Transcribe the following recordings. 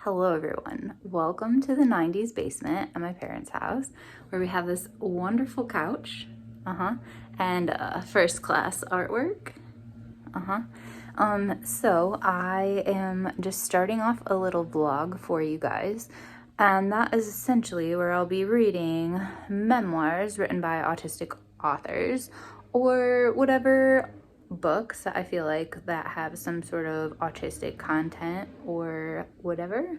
Hello everyone, welcome to the 90s basement at my parents' house where we have this wonderful couch, and first class artwork, So I am just starting off a little vlog for you guys, and that is essentially where I'll be reading memoirs written by autistic authors or whatever books that I feel like that have some sort of autistic content or whatever.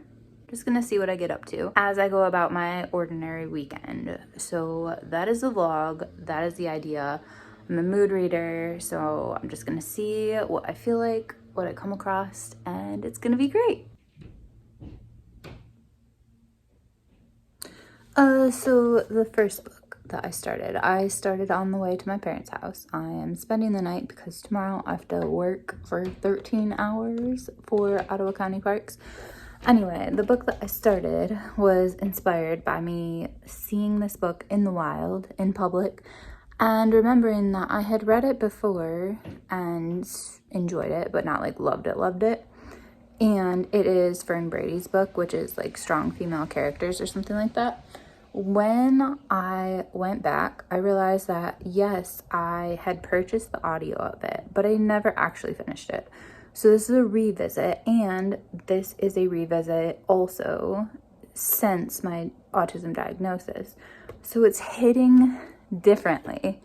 Just gonna see what I get up to as I go about my ordinary weekend. So that is the vlog, that is the idea. I'm a mood reader, so I'm just gonna see what I feel like, what I come across, and it's gonna be great. So the first book that I started on the way to my parents' house. I am spending the night because tomorrow I have to work for 13 hours for Ottawa County Parks. Anyway, the book that I started was inspired by me seeing this book in the wild, in public, and remembering that I had read it before and enjoyed it, but not like loved it. And it is Fern Brady's book, which is like strong female characters or something like that. When I went back, I realized that yes, I had purchased the audio of it, but I never actually finished it. So this is a revisit, and this is a revisit also since my autism diagnosis. So it's hitting differently.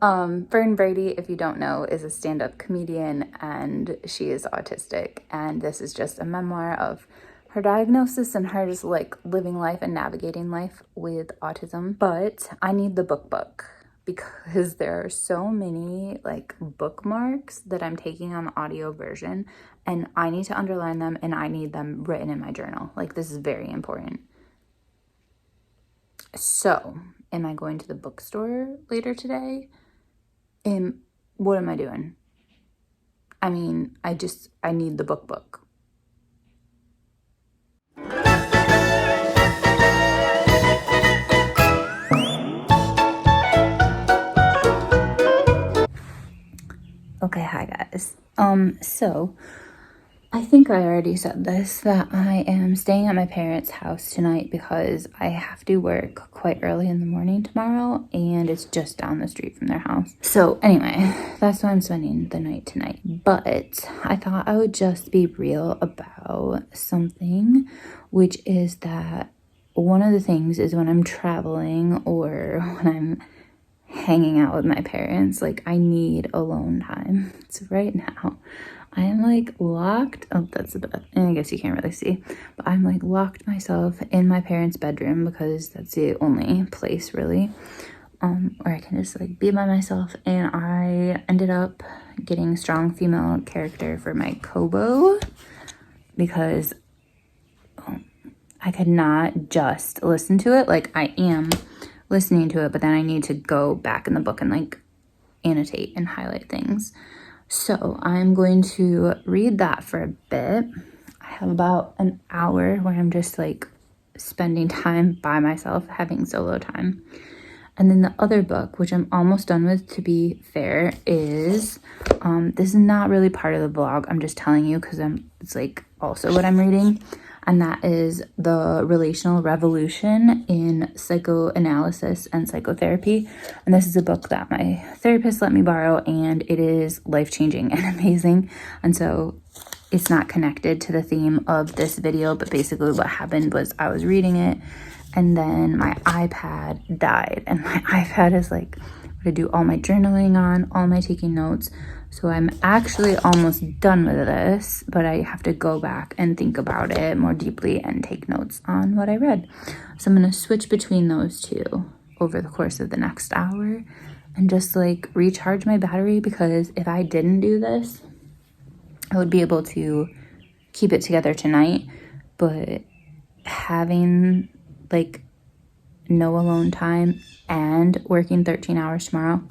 Fern Brady, if you don't know, is a stand-up comedian, and she is autistic, and this is just a memoir of her diagnosis and her just like living life and navigating life with autism. But I need the book because there are so many like bookmarks that I'm taking on the audio version, and I need to underline them and I need them written in my journal. Like, this is very important. So am I going to the bookstore later today? What am I doing? I mean, I need the book. Okay, hi guys. So I think I already said this, that I am staying at my parents' house tonight because I have to work quite early in the morning tomorrow, and it's just down the street from their house. So anyway, that's why I'm spending the night tonight. But I thought I would just be real about something, which is that one of the things is when I'm traveling or when I'm hanging out with my parents, like, I need alone time. So right now I am like locked. Oh, that's the bed. And I guess you can't really see, but I'm like locked myself in my parents' bedroom because that's the only place really where I can just like be by myself. And I ended up getting strong female character for my Kobo because I could not just listen to it. Like, I am listening to it, but then I need to go back in the book and like annotate and highlight things. So I'm going to read that for a bit. I have about an hour where I'm just like spending time by myself, having solo time. And then the other book, which I'm almost done with, to be fair, is this is not really part of the vlog. I'm just telling you because it's like also what I'm reading. And that is The Relational Revolution in Psychoanalysis and Psychotherapy. And this is a book that my therapist let me borrow, and it is life-changing and amazing. And so it's not connected to the theme of this video, but basically what happened was I was reading it, and then my iPad died. And my iPad is like what I do all my journaling on, all my taking notes. So I'm actually almost done with this, but I have to go back and think about it more deeply and take notes on what I read. So I'm going to switch between those two over the course of the next hour and just like recharge my battery, because if I didn't do this, I would be able to keep it together tonight, but having like no alone time and working 13 hours tomorrow,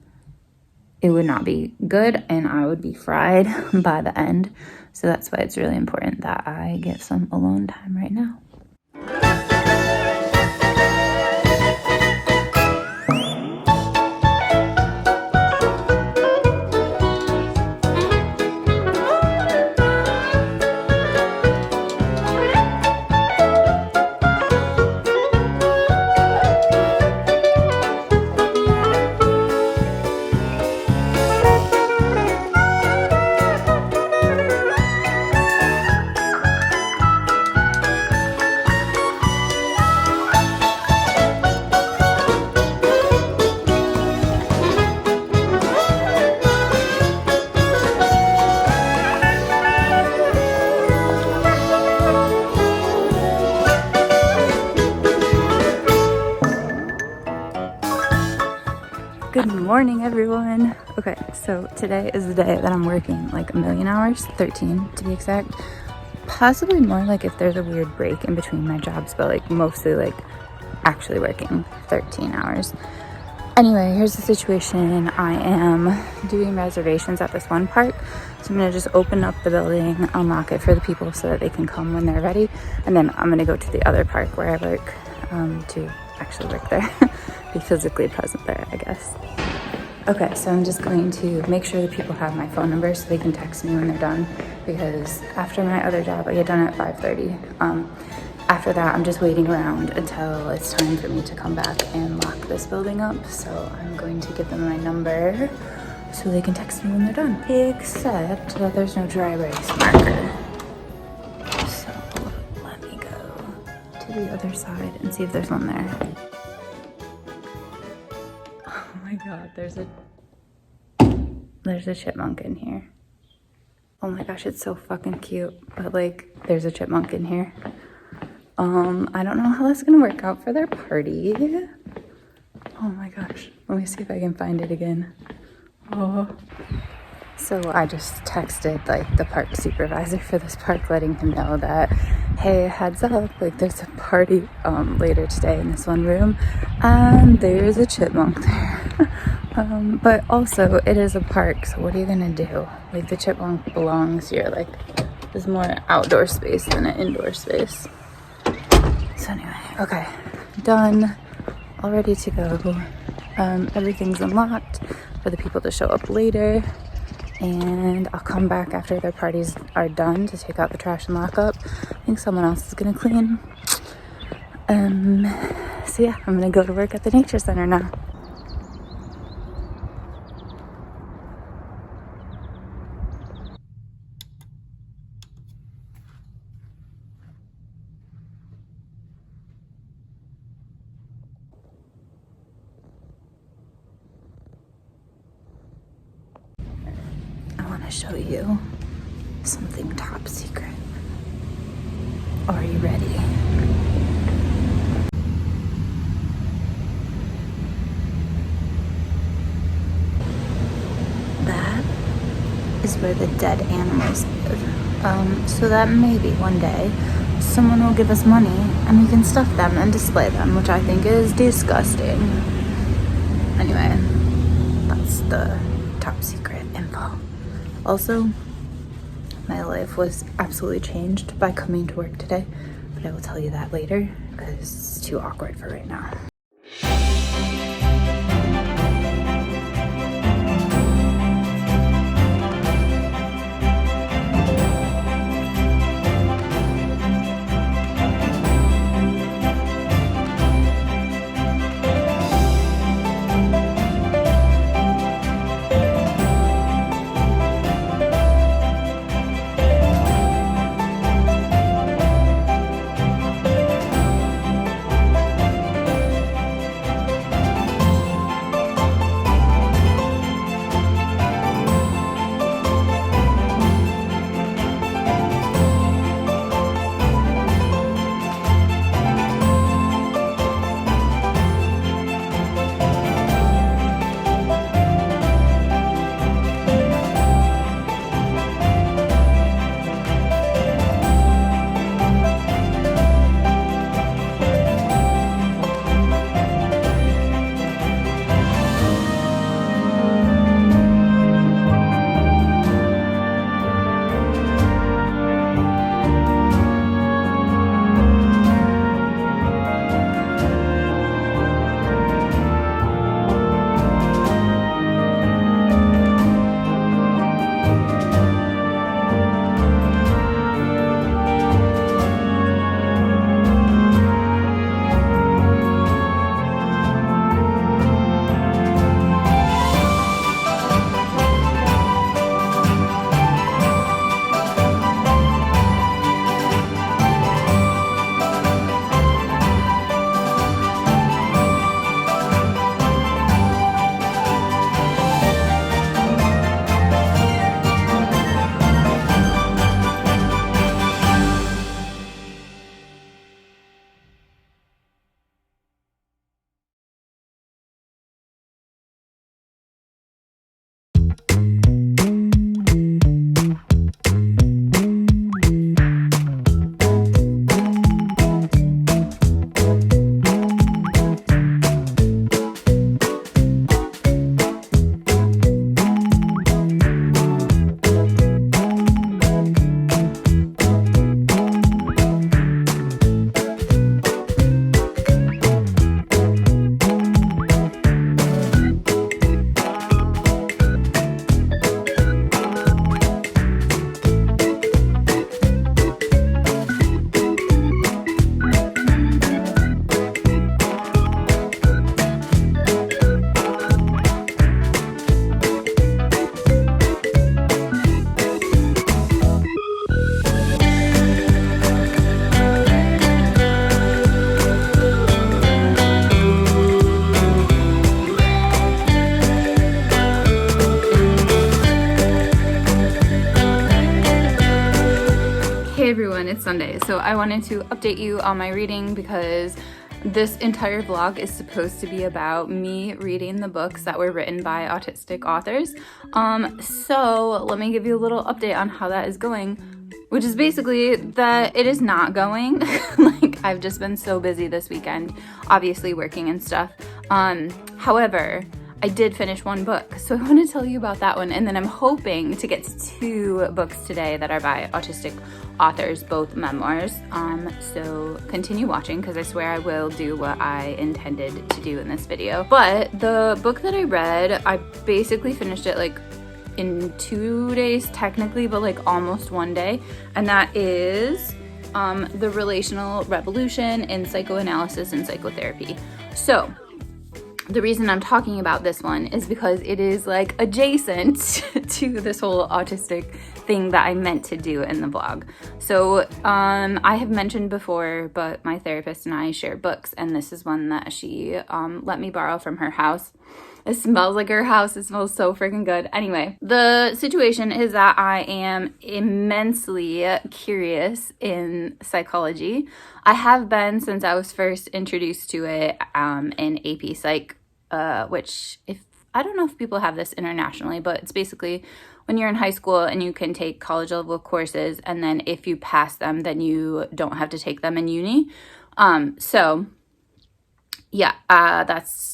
it would not be good, and I would be fried by the end. So that's why it's really important that I get some alone time right now. morning, everyone. Okay, so today is the day that I'm working like a million hours, 13 to be exact. Possibly more like if there's a weird break in between my jobs, but like mostly like actually working 13 hours. Anyway, here's the situation. I am doing reservations at this one park. So I'm gonna just open up the building, unlock it for the people so that they can come when they're ready. And then I'm gonna go to the other park where I work to actually work there, be physically present there, I guess. Okay, so I'm just going to make sure that people have my phone number so they can text me when they're done, because after my other job, I get done at 5:30. After that, I'm just waiting around until it's time for me to come back and lock this building up. So I'm going to give them my number so they can text me when they're done, except that there's no dry erase marker. So let me go to the other side and see if there's one there. Oh my god, there's a chipmunk in here. Oh my gosh, it's so fucking cute. But like, there's a chipmunk in here. I don't know how that's gonna work out for their party. Oh my gosh, let me see if I can find it again. Oh. So I just texted like the park supervisor for this park, letting him know that, hey, heads up, like there's a party later today in this one room, and there's a chipmunk there. But also it is a park, so what are you gonna do? Like the chipmunk belongs here. Like there's more outdoor space than an indoor space. So anyway, okay, done, all ready to go. Everything's unlocked for the people to show up later, and I'll come back after their parties are done to take out the trash and lock up. I think someone else is gonna clean. So yeah, I'm gonna go to work at the nature center now. I want to show you something top secret. Are you ready? That is where the dead animals live. So that maybe one day someone will give us money and we can stuff them and display them, which I think is disgusting. Anyway, that's the top secret info. Also, my life was absolutely changed by coming to work today, but I will tell you that later because it's too awkward for right now. Sunday, so I wanted to update you on my reading because this entire vlog is supposed to be about me reading the books that were written by autistic authors. So let me give you a little update on how that is going, which is basically that it is not going. Like, I've just been so busy this weekend, obviously working and stuff. However, I did finish one book, so I want to tell you about that one, and then I'm hoping to get to 2 books today that are by autistic authors, both memoirs. So continue watching because I swear I will do what I intended to do in this video. But the book that I read, I basically finished it like in 2 days technically, but like almost 1 day, and that is The Relational Revolution in Psychoanalysis and Psychotherapy. So the reason I'm talking about this one is because it is like adjacent to this whole autistic thing that I meant to do in the vlog. So I have mentioned before, but my therapist and I share books, and this is one that she let me borrow from her house. It smells like her house. It smells so freaking good. Anyway, the situation is that I am immensely curious in psychology. I have been since I was first introduced to it in AP Psych, which I don't know if people have this internationally, but it's basically when you're in high school and you can take college level courses, and then if you pass them, then you don't have to take them in uni. So yeah, that's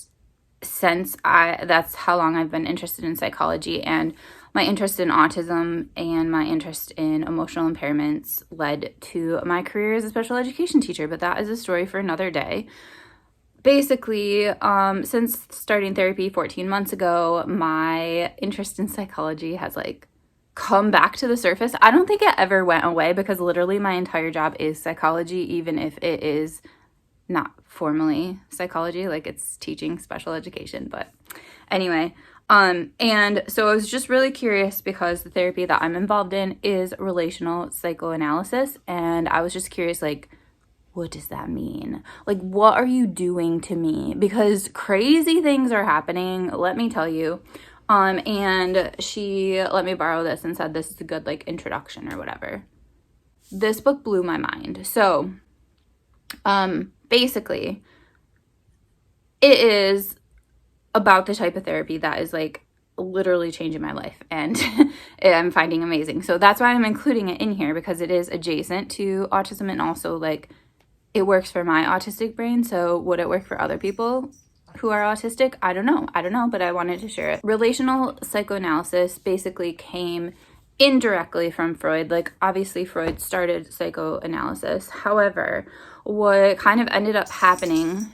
how long I've been interested in psychology, and my interest in autism and my interest in emotional impairments led to my career as a special education teacher, but that is a story for another day. Basically, since starting therapy 14 months ago, my interest in psychology has like come back to the surface. I don't think it ever went away because literally my entire job is psychology, even if it is not formally psychology, like it's teaching special education. But anyway, and so I was just really curious because the therapy that I'm involved in is relational psychoanalysis, and I was just curious, like, what does that mean? Like, what are you doing to me? Because crazy things are happening, let me tell you. And she let me borrow this and said this is a good like introduction or whatever. This book blew my mind. So basically, it is about the type of therapy that is like literally changing my life, and I'm finding amazing. So that's why I'm including it in here, because it is adjacent to autism, and also like it works for my autistic brain. So would it work for other people who are autistic? I don't know, but I wanted to share it. Relational psychoanalysis basically came indirectly from Freud. Like, obviously Freud started psychoanalysis. However, what kind of ended up happening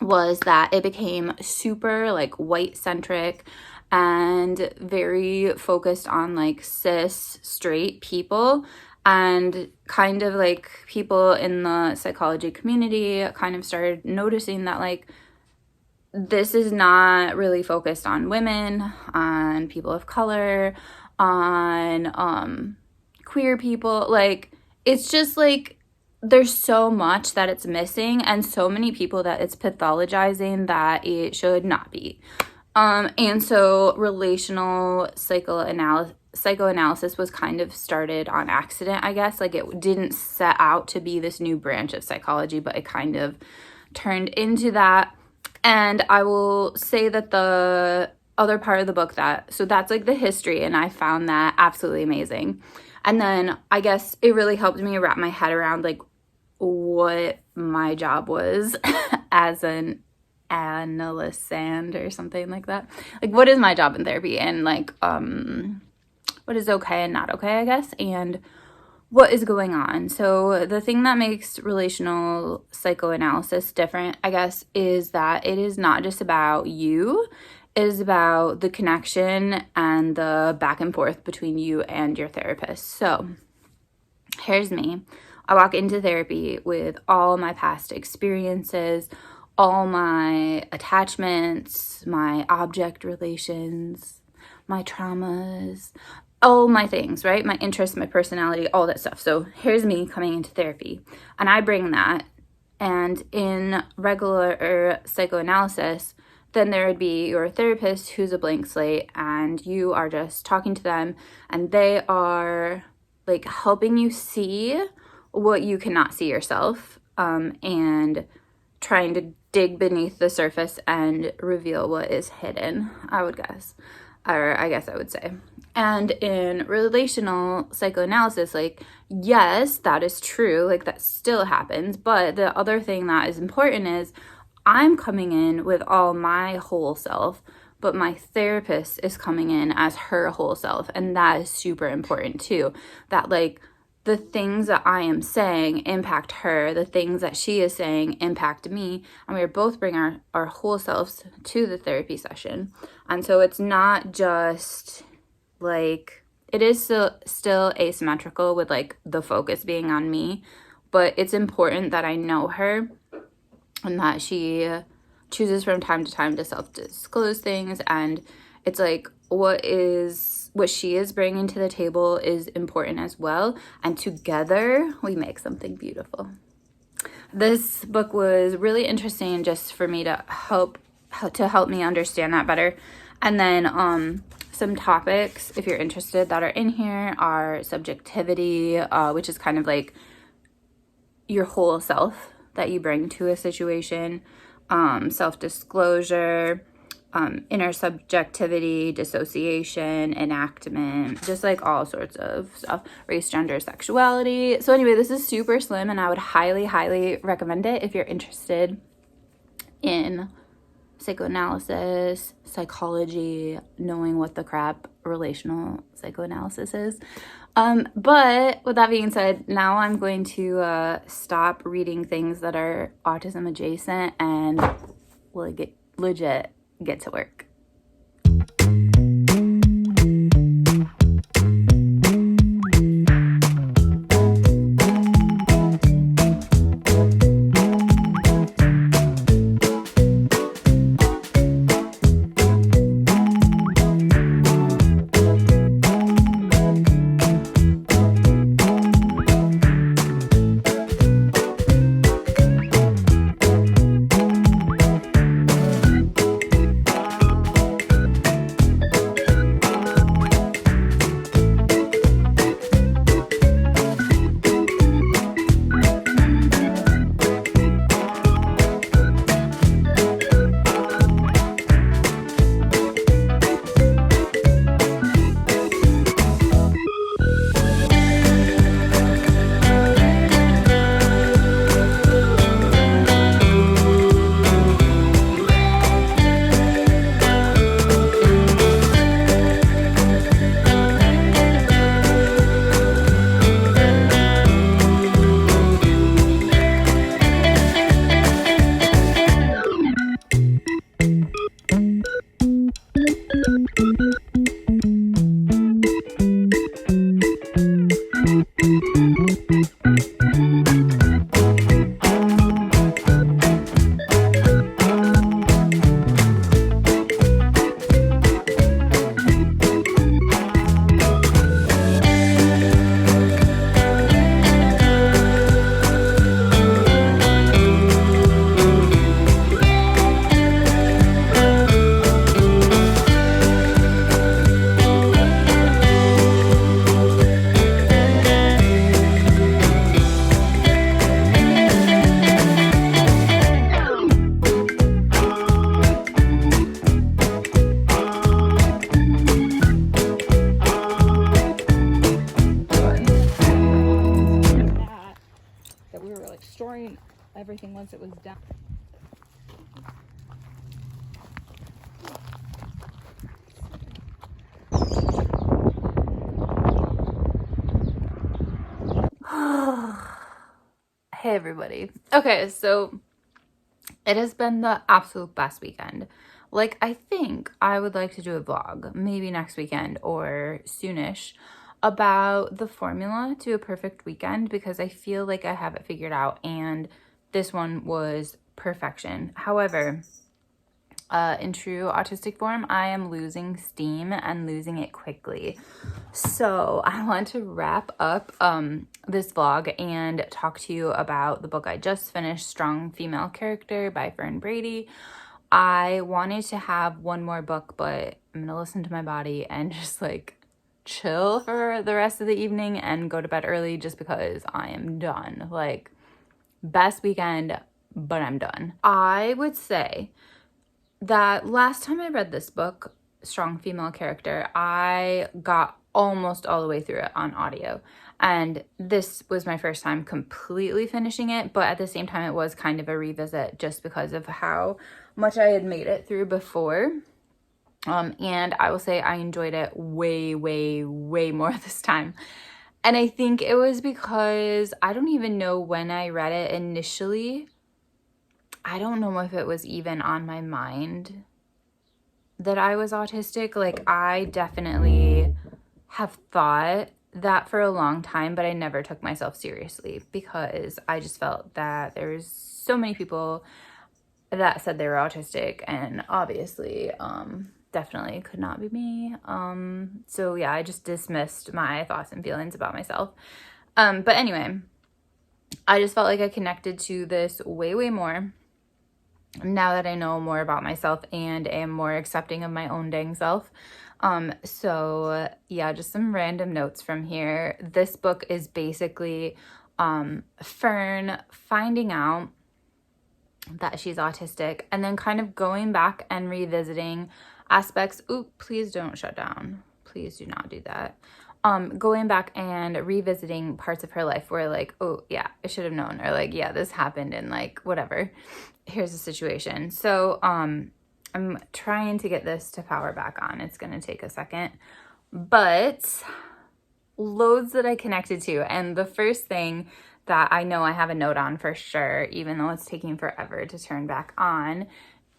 was that it became super like white centric and very focused on like cis straight people, and kind of like people in the psychology community kind of started noticing that like this is not really focused on women, on people of color, on queer people. Like, it's just like there's so much that it's missing, and so many people that it's pathologizing that it should not be. And so relational psychoanalysis was kind of started on accident, I guess. Like, it didn't set out to be this new branch of psychology, but it kind of turned into that. And I will say that the other part of the book so that's like the history, and I found that absolutely amazing. And then I guess it really helped me wrap my head around like what my job was as an analyst or something like that. Like, what is my job in therapy, and like what is okay and not okay, I guess, and what is going on. So the thing that makes relational psychoanalysis different, I guess, is that it is not just about you. It is about the connection and the back and forth between you and your therapist. So here's me. I walk into therapy with all my past experiences, all my attachments, my object relations, my traumas, all my things, right? My interests, my personality, all that stuff. So here's me coming into therapy, and I bring that. And in regular psychoanalysis, then there would be your therapist who's a blank slate, and you are just talking to them, and they are like helping you see what you cannot see yourself, and trying to dig beneath the surface and reveal what is hidden, I would guess, or I guess I would say. And in relational psychoanalysis, like, yes, that is true, like that still happens, but the other thing that is important is I'm coming in with all my whole self, but my therapist is coming in as her whole self, and that is super important too, that like the things that I am saying impact her, the things that she is saying impact me, and we both bring our whole selves to the therapy session. And so it's not just like, it is still asymmetrical with like the focus being on me, but it's important that I know her and that she chooses from time to time to self-disclose things, and it's like what she is bringing to the table is important as well, and together we make something beautiful. This book was really interesting just for me to help me understand that better. And then some topics, if you're interested, that are in here are subjectivity, which is kind of like your whole self that you bring to a situation, self-disclosure, intersubjectivity, dissociation, enactment, just like all sorts of stuff, race, gender, sexuality. So anyway, this is super slim, and I would highly, highly recommend it if you're interested in psychoanalysis, psychology, knowing what the crap relational psychoanalysis is. But with that being said, now I'm going to stop reading things that are autism adjacent and legit get to work. Everything once it was done. Hey everybody. Okay, so it has been the absolute best weekend. Like, I think I would like to do a vlog, maybe next weekend or soonish, about the formula to a perfect weekend, because I feel like I have it figured out, and this one was perfection. However, in true autistic form, I am losing steam and losing it quickly. So I want to wrap up this vlog and talk to you about the book I just finished, Strong Female Character by Fern, Brady. I wanted to have one more book, but I'm gonna listen to my body and just like chill for the rest of the evening and go to bed early just because I am done. Like, best weekend, but I'm done. I would say that last time I read this book, Strong Female Character, I got almost all the way through it on audio. And this was my first time completely finishing it, but at the same time, it was kind of a revisit just because of how much I had made it through before. And I will say I enjoyed it way, way, way more this time. And I think it was because I don't even know when I read it initially. I don't know if it was even on my mind that I was autistic. Like, I definitely have thought that for a long time, but I never took myself seriously because I just felt that there was so many people that said they were autistic, and obviously, definitely could not be me. So yeah, I just dismissed my thoughts and feelings about myself. But anyway, I just felt like I connected to this way, way more now that I know more about myself and am more accepting of my own dang self. So yeah, just some random notes from here. This book is basically Fern finding out that she's autistic and then kind of going back and revisiting aspects. Ooh, please don't shut down. Please do not do that. Going back and revisiting parts of her life where, like, oh yeah, I should have known, or like, yeah, this happened, and like, whatever, here's the situation. So I'm trying to get this to power back on. It's gonna take a second, but loads that I connected to. And the first thing that I know I have a note on for sure, even though it's taking forever to turn back on,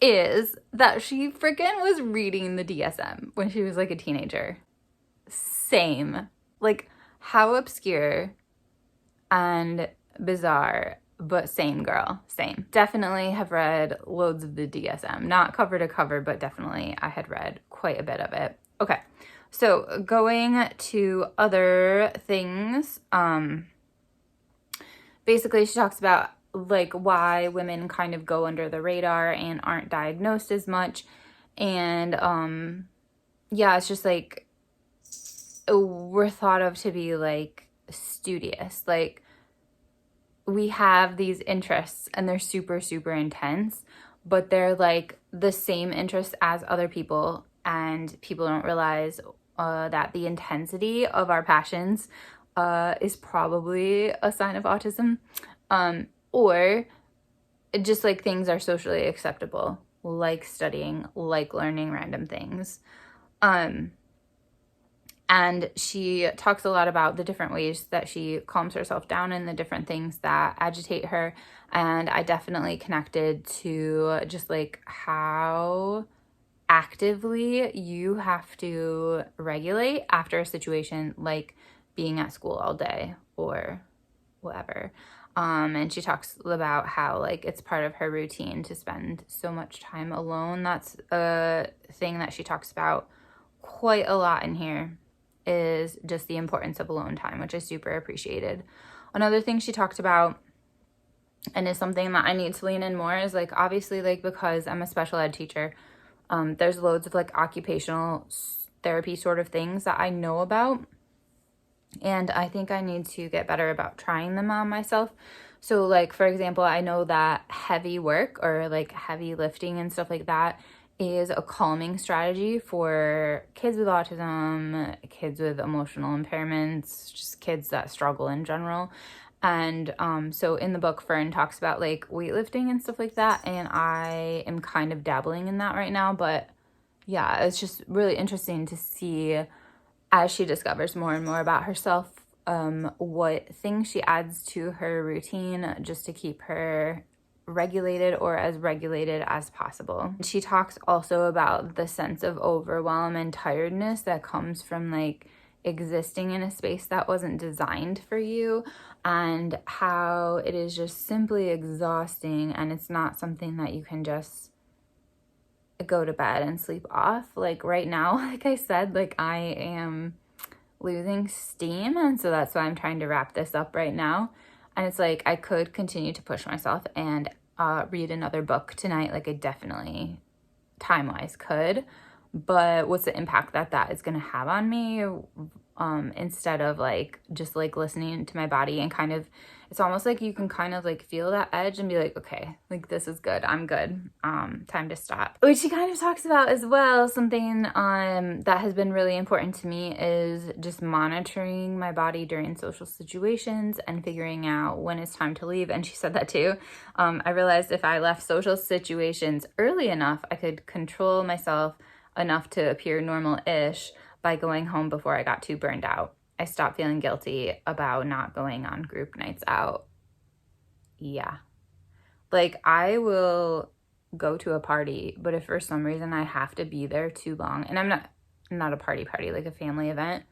is that she freaking was reading the DSM when she was like a teenager. Same. Like, how obscure and bizarre, but same, girl, same. Definitely have read loads of the DSM, not cover to cover, but definitely I had read quite a bit of it. Okay, so going to other things, basically she talks about like why women kind of go under the radar and aren't diagnosed as much. And yeah, it's just like, we're thought of to be like studious. Like, we have these interests and they're super, super intense, but they're like the same interests as other people. And people don't realize that the intensity of our passions is probably a sign of autism. Or just like things are socially acceptable, like studying, like learning random things. And she talks a lot about the different ways that she calms herself down and the different things that agitate her. And I definitely connected to just like how actively you have to regulate after a situation like being at school all day or whatever. And she talks about how like it's part of her routine to spend so much time alone. That's a thing that she talks about quite a lot in here, is just the importance of alone time, which I super appreciated. Another thing she talked about, and is something that I need to lean in more, is like, obviously, like, because I'm a special ed teacher, there's loads of like occupational therapy sort of things that I know about, and I think I need to get better about trying them on myself. So like, for example, I know that heavy work or like heavy lifting and stuff like that is a calming strategy for kids with autism, kids with emotional impairments, just kids that struggle in general. And so in the book, Fern talks about like weightlifting and stuff like that, and I am kind of dabbling in that right now. But yeah, it's just really interesting to see as she discovers more and more about herself, what things she adds to her routine just to keep her regulated, or as regulated as possible. She talks also about the sense of overwhelm and tiredness that comes from like existing in a space that wasn't designed for you, and how it is just simply exhausting, and it's not something that you can just go to bed and sleep off. Like right now, like I said, like I am losing steam, and so that's why I'm trying to wrap this up right now. And it's like, I could continue to push myself and read another book tonight. Like I definitely time-wise could, but what's the impact that that is going to have on me, instead of like just like listening to my body and kind of, it's almost like you can kind of like feel that edge and be like, okay, like this is good, I'm good, time to stop. Which she kind of talks about as well. Something that has been really important to me is just monitoring my body during social situations and figuring out when it's time to leave. And she said that too. I realized if I left social situations early enough, I could control myself enough to appear normal-ish by going home before I got too burned out. I stopped feeling guilty about not going on group nights out. Yeah. Like, I will go to a party, but if for some reason I have to be there too long, and I'm not a party, like a family event,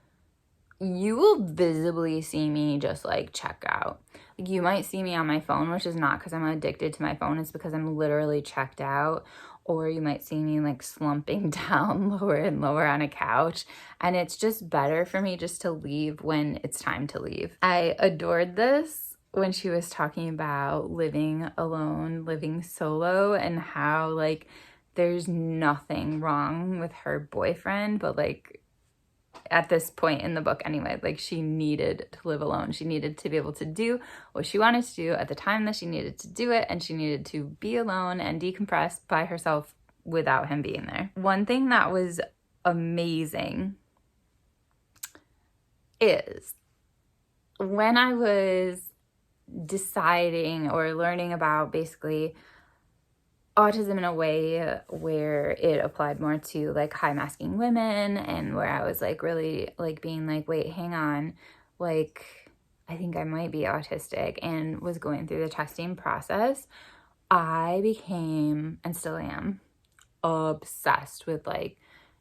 you will visibly see me just like check out. Like, you might see me on my phone, which is not because I'm addicted to my phone, it's because I'm literally checked out. Or you might see me like slumping down lower and lower on a couch. And it's just better for me just to leave when it's time to leave. I adored this when she was talking about living alone, living solo, and how like there's nothing wrong with her boyfriend, but like at this point in the book anyway, like she needed to live alone. She needed to be able to do what she wanted to do at the time that she needed to do it, and she needed to be alone and decompress by herself without him being there. One thing that was amazing is when I was deciding or learning about basically autism in a way where it applied more to like high masking women, and where I was like really like being like, wait, hang on, like I think I might be autistic, and was going through the testing process, I became, and still am, obsessed with like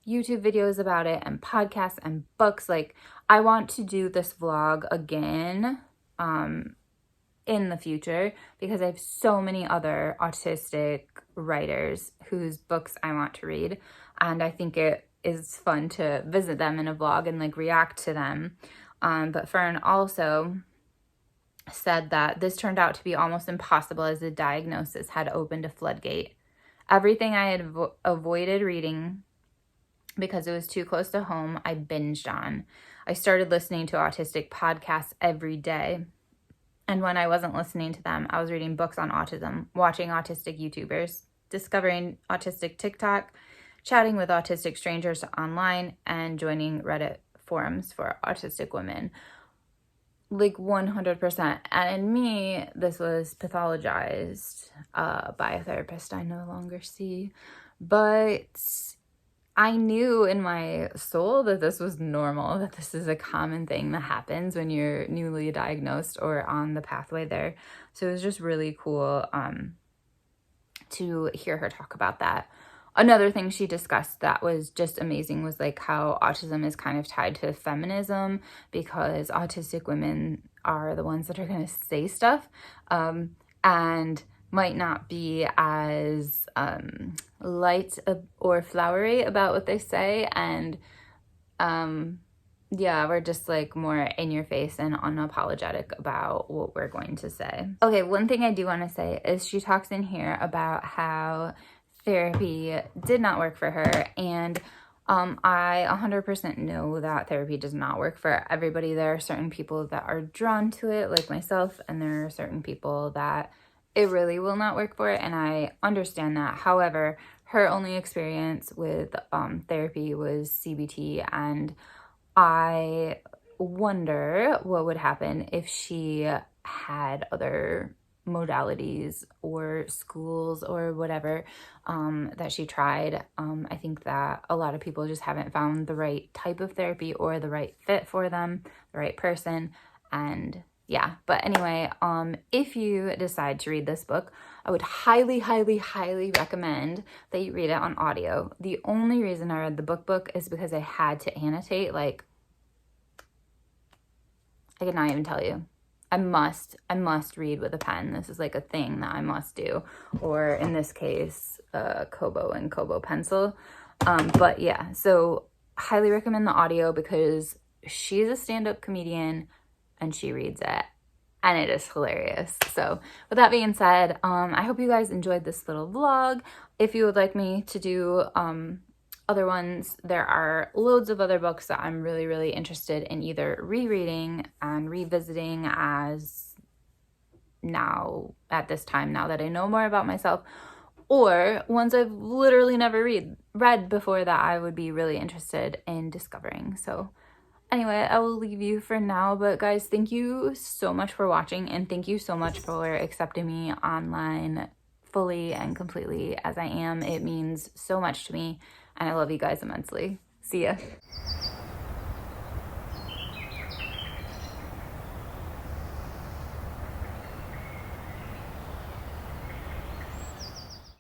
YouTube videos about it and podcasts and books. Like, I want to do this vlog again in the future because I have so many other autistic writers whose books I want to read, and I think it is fun to visit them in a vlog and like react to them. But Fern also said that this turned out to be almost impossible as the diagnosis had opened a floodgate. Everything I had avoided reading because it was too close to home, I binged on. I started listening to autistic podcasts every day. And when I wasn't listening to them, I was reading books on autism, watching autistic YouTubers, discovering autistic TikTok, chatting with autistic strangers online, and joining Reddit forums for autistic women. Like 100%. And in me, this was pathologized by a therapist I no longer see. But I knew in my soul that this was normal, that this is a common thing that happens when you're newly diagnosed or on the pathway there. So it was just really cool to hear her talk about that. Another thing she discussed that was just amazing was like how autism is kind of tied to feminism, because autistic women are the ones that are going to say stuff and might not be as light or flowery about what they say. And yeah, we're just like more in your face and unapologetic about what we're going to say. Okay, one thing I do want to say is she talks in here about how therapy did not work for her, and I 100% know that therapy does not work for everybody. There are certain people that are drawn to it, like myself, and there are certain people that it really will not work for, and I understand that. However, her only experience with therapy was CBT, and I wonder what would happen if she had other modalities or schools or whatever that she tried. I think that a lot of people just haven't found the right type of therapy or the right fit for them, the right person. And yeah, but anyway, if you decide to read this book, I would highly, highly, highly recommend that you read it on audio. The only reason I read the book is because I had to annotate. Like, I could not even tell you. I must read with a pen. This is like a thing that I must do. Or in this case, Kobo and Kobo pencil. But yeah, so highly recommend the audio because she's a stand-up comedian and she reads it and it is hilarious. So with that being said, I hope you guys enjoyed this little vlog. If you would like me to do a other ones. There are loads of other books that I'm really, really interested in either rereading and revisiting as now, at this time, now that I know more about myself, or ones I've literally never read before that I would be really interested in discovering. So anyway, I will leave you for now, but guys, thank you so much for watching, and thank you so much for accepting me online fully and completely as I am. It means so much to me, and I love you guys immensely. See ya.